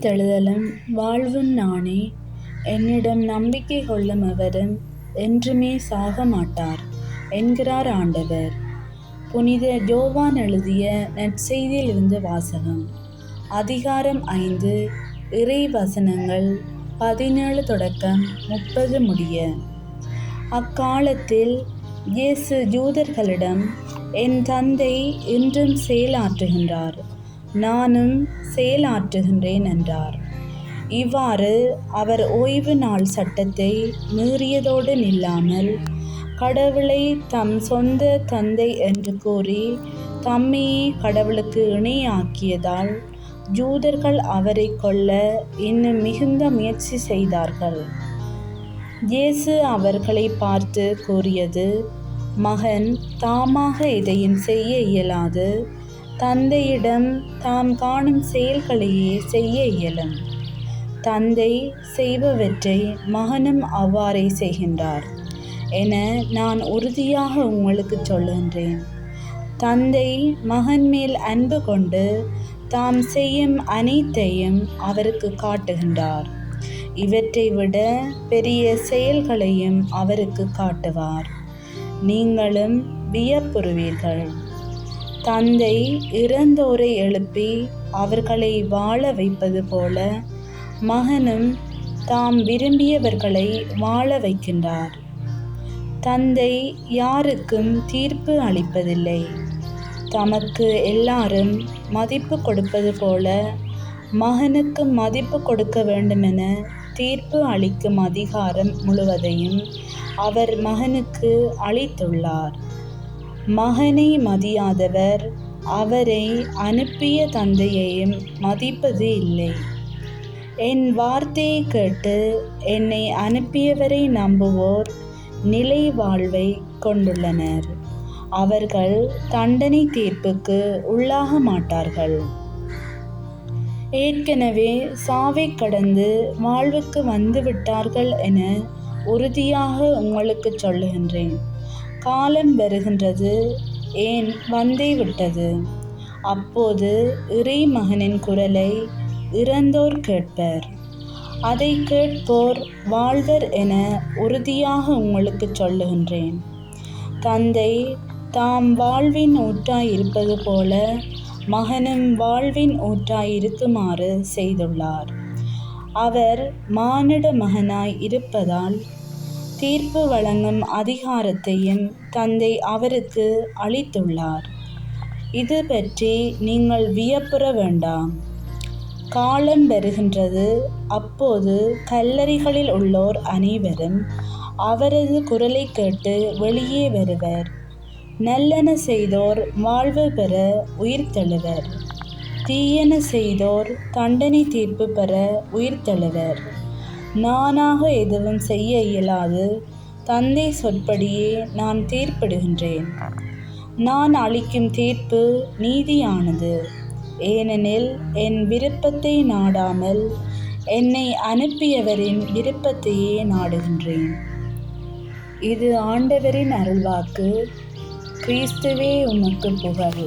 உயிர்த்தெழுதலும் வாழ்வும் நானே. என்னிடம் நம்பிக்கை கொள்ளும் எவரும் என்றுமே சாக மாட்டார் என்கிறார் ஆண்டவர். புனித யோவான் எழுதிய நற்செய்தியிலிருந்து வாசகம். அதிகாரம் 5, இறை வசனங்கள் 17 தொடக்கம் 30 முடிய. அக்காலத்தில் இயேசு யூதர்களிடம், என் தந்தை இன்றும் செயலாற்றுகின்றார், நானும் செயலாற்றுகின்றேன் என்றார். இவ்வாறு அவர் ஓய்வு நாள் சட்டத்தை மீறியதோடு நில்லாமல், கடவுளை தம் சொந்த தந்தை என்று கூறி தம்மையே கடவுளுக்கு இணையாக்கியதால் யூதர்கள் அவரை கொல்ல இன்னும் மிகுந்த முயற்சி செய்தார்கள். இயேசு அவர்களை பார்த்து கூறியது, மகன் தாமாக எதையும் செய்ய இயலாது, தந்தையிடம் தாம் காணும் செயல்களையே செய்ய இயலும். தந்தை செய்பவற்றை மகனும் அவ்வாறே செய்கின்றார் என நான் உறுதியாக உங்களுக்கு சொல்லுகின்றேன். தந்தை மகன் மேல் அன்பு கொண்டு தாம் செய்யும் அனைத்தையும் அவருக்கு காட்டுகின்றார். இவற்றை விட பெரிய செயல்களையும் அவருக்கு காட்டுவார். நீங்களும் வியப்புறுவீர்கள். தந்தை இறந்தோரை எழுப்பி அவர்களை வாழ வைப்பது போல மகனும் தாம் விரும்பியவர்களை வாழ வைக்கின்றார். தந்தை யாருக்கும் தீர்ப்பு அளிப்பதில்லை. தமக்கு எல்லாரும் மதிப்பு கொடுப்பது போல மகனுக்கு மதிப்பு கொடுக்க வேண்டுமென தீர்ப்பு அளிக்கும் அதிகாரம் முழுவதையும் அவர் மகனுக்கு அளித்துள்ளார். மகனை மதியாதவர் அவரை அனுப்பிய தந்தையையும் மதிப்பது இல்லை. என் வார்த்தையை கேட்டு என்னை அனுப்பியவரை நம்புவோர் நிலை வாழ்வை கொண்டுள்ளனர். அவர்கள் தண்டனை தீர்ப்புக்கு உள்ளாக மாட்டார்கள். ஏற்கனவே சாவை கடந்து வாழ்வுக்கு வந்துவிட்டார்கள் என உறுதியாக உங்களுக்கு சொல்லுகின்றேன். காலம் வருகின்றது, ஏன் வந்தே விட்டது. அப்போது இறை மகனின் குரலை இறந்தோர் கேட்பர். அதை கேட்போர் வாழ்வர் என உறுதியாக உங்களுக்கு சொல்லுகின்றேன். தந்தை தாம் வாழ்வின் ஊற்றாயிருப்பது போல மகனும் வாழ்வின் ஊற்றாயிருக்குமாறு செய்துள்ளார். அவர் மானிட மகனாய் இருப்பதால் தீர்ப்பு வழங்கும் அதிகாரத்தையும் தந்தை அவருக்கு அளித்துள்ளார். இது பற்றி நீங்கள் வியப்புற வேண்டாம். காலம் வருகின்றது, அப்போது கல்லறைகளில் உள்ளோர் அனைவரும் அவரது குரலை கேட்டு வெளியே வருவர். நல்லன செய்தோர் வாழ்வு பெற உயிர்த்தெழுவர், தீயன செய்தோர் தண்டனை தீர்ப்பு பெற உயிர்த்தெழுவர். நானாக எதுவும் செய்ய இயலாது, தந்தை சொற்படியே நான் தீர்ப்பிடுகின்றேன். நான் அளிக்கும் தீர்ப்பு நீதியானது, ஏனெனில் என் விருப்பத்தை நாடாமல் என்னை அனுப்பியவரின் விருப்பத்தையே நாடுகின்றேன். இது ஆண்டவரின் அருள்வாக்கு. கிறிஸ்துவே உமக்கு புகழ்.